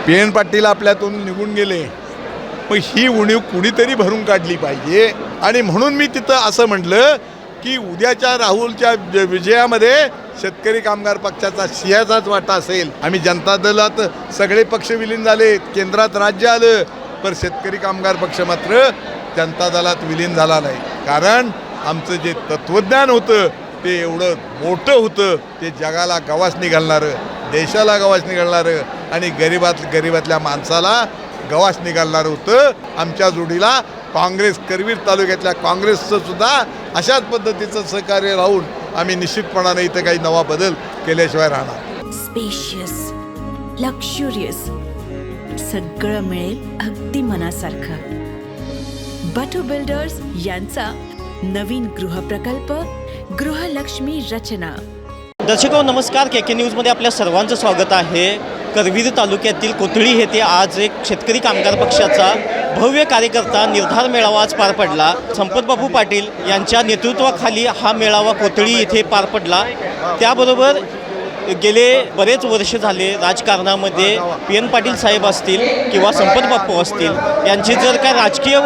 PN Patil आपल्यातून निघून गेले, मग ही उणीव कुणीतरी भरून काढली पाहिजे. आणि म्हणून मी तिथं असं म्हटलं की उद्याच्या राहुलच्या विजयामध्ये शेतकरी कामगार पक्षाचा सिंहाचाच वाटा असेल. आम्ही जनता दलात सगळे पक्ष विलीन झाले, केंद्रात राज्य आलं, पण शेतकरी कामगार पक्ष मात्र जनता दलात विलीन झाला नाही. कारण आमचं जे तत्त्वज्ञान होतं ते एवढं मोठं होतं, ते जगाला गवासणी घालणारं, देशाला गवासणी घालणारं आणि गरीबातल्या माणसाला गवासणी घालणारं होतं. आमच्या जोडीला काँग्रेस, करवीर तालुक्यातल्या काँग्रेसचं सुद्धा अशाच पद्धतीचं सहकार्य राहून आम्ही निश्चितपणाने इथं काही नवा बदल केल्याशिवाय राहणार. स्पेशियस, लक्झुरियस, सगळं मिळेल अगदी मनासारखं. बटू बिल्डर्स यांचा नवीन गृहप्रकल्प गृहलक्ष्मी रचना. दर्शको नमस्कार, KK न्यूजमध्ये आपल्या सर्वांचं स्वागत आहे. करवीर तालुक्यातील कोथळी येथे आज एक शेतकरी कामगार पक्षाचा भव्य कार्यकर्ता निर्धार मेळावा आज पार पडला. संपतबापू पाटील यांच्या नेतृत्वाखाली हा मेळावा कोथळी येथे पार पडला. त्याबरोबर गेले बरेच वर्ष झाले राजकारणामध्ये PN पाटील साहेब असतील किंवा संपतबापू असतील यांची जर काय राजकीय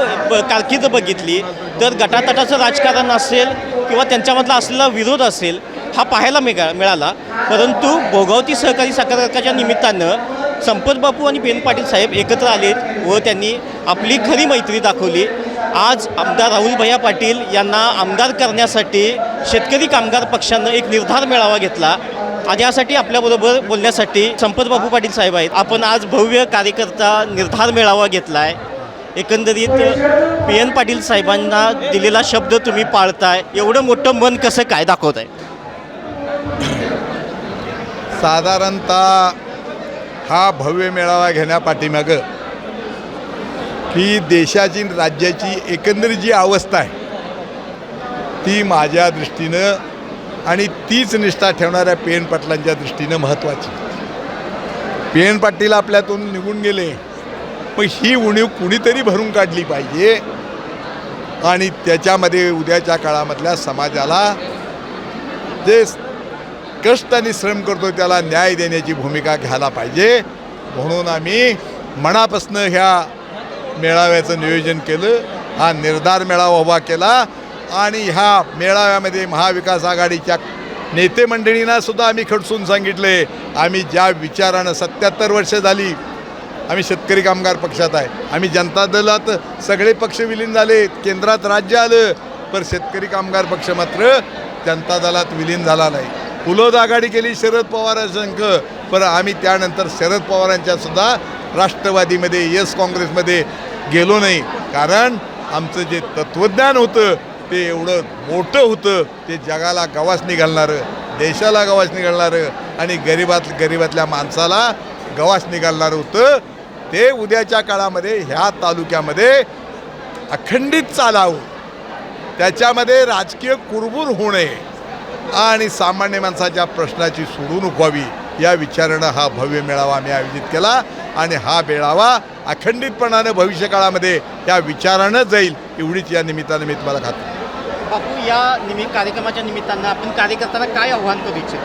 कारकीर्द बघितली तर गटातटाचं राजकारण असेल किंवा त्यांच्यामधला असलेला विरोध असेल हा पाहायला मिळाला. परंतु भोगावती सहकारी साखर कारखान्याच्या निमित्तानं संपतबापू आणि PN पाटील साहेब एकत्र आलेत व त्यांनी आपली खरी मैत्री दाखवली. आज आमदार राहुल भैया पाटील यांना आमदार करण्यासाठी शेतकरी कामगार पक्षानं एक निर्धार मेळावा घेतला. आज यासाठी आपल्याबरोबर बोलण्यासाठी संपतबापू पाटील साहेब आहेत. आपण आज भव्य कार्यकर्ता निर्धार मेळावा घेतला आहे. एकंदरीत PN पाटील साहेबांना दिलेला शब्द तुम्ही पाळताय, एवढं मोठं मन कसं काय दाखवत आहे? साधारणतः हा भव्य मेळावा घेण्यापाठीमागं की देशाची राज्याची एकंदरीत जी अवस्था आहे ती माझ्या दृष्टीनं आणि तीच निष्ठा ठेवणाऱ्या PN पाटलांच्या दृष्टीनं महत्त्वाची. PN पाटील आपल्यातून निघून गेले, मग ही उणीव कुणीतरी भरून काढली पाहिजे आणि त्याच्यामध्ये उद्याच्या काळामधल्या समाजाला जे कष्ट आणि श्रम करतो त्याला न्याय देण्याची भूमिका घ्यायला पाहिजे. म्हणून आम्ही मनापासून ह्या मेळाव्याचं नियोजन केलं, हा निर्धार मेळावा उभा केला आणि ह्या मेळाव्यामध्ये महाविकास आघाडीच्या नेते मंडळींना सुद्धा आम्ही खडसून सांगितले, आम्ही ज्या विचारानं 77 वर्ष झाली आम्ही शेतकरी कामगार पक्षात आहे, आम्ही जनता दलात सगळे पक्ष विलीन झाले, केंद्रात राज्य आलं, पण शेतकरी कामगार पक्ष मात्र जनता दलात विलीन झाला नाही. फुलोद आघाडी केली शरद पवारांसंग, पण आम्ही त्यानंतर शरद पवारांच्या सुद्धा राष्ट्रवादीमध्ये यस काँग्रेसमध्ये गेलो नाही. कारण आमचं जे तत्त्वज्ञान होतं ते एवढं मोठं होतं, ते जगाला गवासणी घालणारं, देशाला गवासणी घालणारं आणि गरीबातल्या माणसाला गवासणी घालणारं होतं. ते उद्याच्या काळामध्ये ह्या तालुक्यामध्ये अखंडित चालावं, त्याच्यामध्ये राजकीय कुरबुर होऊ नये आणि सामान्य माणसाच्या प्रश्नाची सोडवणूक व्हावी या विचारानं हा भव्य मेळावा आम्ही आयोजित केला आणि हा मेळावा अखंडितपणानं भविष्यकाळामध्ये या विचारानं जाईल एवढीच या निमित्तानं मी तुम्हाला खात्री. बापू, या कार्यक्रमाच्या निमित्तानं आपण कार्यकर्त्यांना काय आव्हान करू इच्छितो?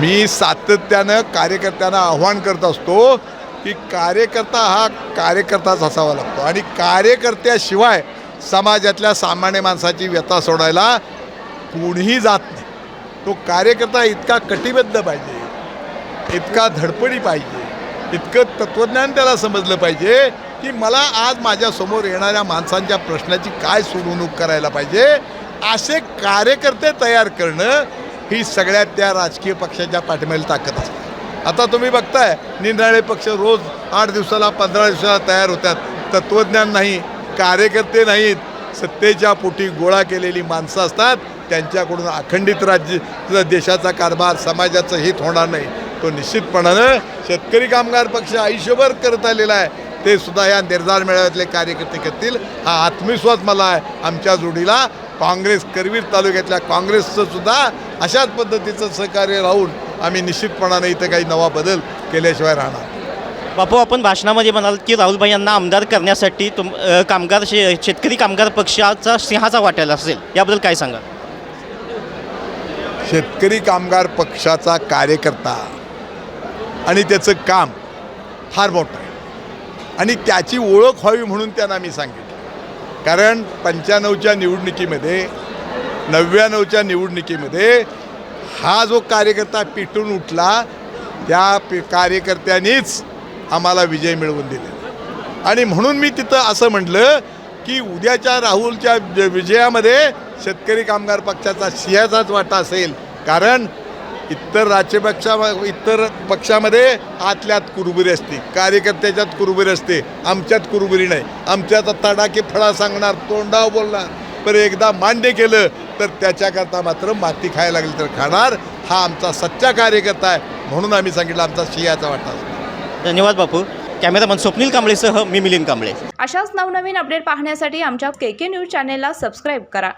मी सातत्यानं कार्यकर्त्यांना आव्हान करत असतो की कार्यकर्ता हा कार्यकर्ताच असावा लागतो आणि कार्यकर्त्याशिवाय समाजातल्या सामान्य माणसाची व्यथा सोडायला कोणीही जात नाही. तो कार्यकर्ता इतका कटिबद्ध पाहिजे, इतका धडपडी पाहिजे, इतकं तत्त्वज्ञान त्याला समजलं पाहिजे की मला आज माझ्यासमोर येणाऱ्या माणसांच्या प्रश्नाची काय सोडवणूक करायला पाहिजे. असे कार्यकर्ते तयार करणं ही सगळ्यात त्या राजकीय पक्षाच्या पाठीमागे ताकद असते. आता तुम्ही बघताय निरनिराळे पक्ष रोज 8 दिवसाला 15 दिवसाला तयार होतात. तत्त्वज्ञान नाही, कार्यकर्ते नाहीत, सत्तेच्या पोटी गोळा केलेली माणसं असतात. त्यांच्याकडून अखंडित राज्य देशाचा कारभार, समाजाचं हित होणार नाही. तो निश्चितपणानं शेतकरी कामगार पक्ष आयुष्यभर करत आलेला आहे, ते सुद्धा या निर्धार मेळाव्यातले कार्यकर्ते करतील हा आत्मविश्वास मला आहे. आमच्या जोडीला काँग्रेस, करवीर तालुक्यातल्या काँग्रेसचं सुद्धा अशाच पद्धतीचं सहकार्य राहून आम्ही निश्चितपणाने इथं काही नवा बदल केल्याशिवाय राहणार. बापू, आपण भाषणामध्ये म्हणाल की राहुलभाई यांना आमदार करण्यासाठी शेतकरी कामगार पक्षाचा सिंहाचा वाटायला असेल, याबद्दल काय सांगा? शेतकरी कामगार पक्षाचा कार्यकर्ता आणि त्याचं काम फार मोठा आहे आणि त्याची ओळख व्हावी म्हणून त्यांना मी सांगितलं. कारण 95च्या निवडणुकीमध्ये 99च्या निवडणुकीमध्ये हा जो कार्यकर्ता पेटून उठला त्या कार्यकर्त्यांनीच आम्हाला विजय मिळवून दिलेला आणि म्हणून मी तिथं असं म्हटलं की उद्याच्या राहुलच्या विजयामध्ये शेतकरी कामगार पक्षाचा सिंहाचाच वाटा असेल. कारण इतर पक्षामध्ये आतल्यात कुरबुरी असते, कार्यकर्त्याच्यात कुरबुरी असते, आमच्यात कुरबुरी नाही. आमच्यात तडाखे फळा सांगणार, तोंडाव बोलणार, पण एकदा मान्य केलं तर त्याच्याकरता मात्र माती खायला लागली तर खाणार. हा आमचा सच्चा कार्यकर्ता आहे म्हणून आम्ही सांगितलं आमचा सिंहाचा वाटा असतो. धन्यवाद बापू. कॅमेरामन स्वप्नील कांबळेसह मी मिलिंद कांबळे. अशाच नवनवीन अपडेट पाहण्यासाठी आमच्या KK न्यूज चॅनेलला सबस्क्राईब करा.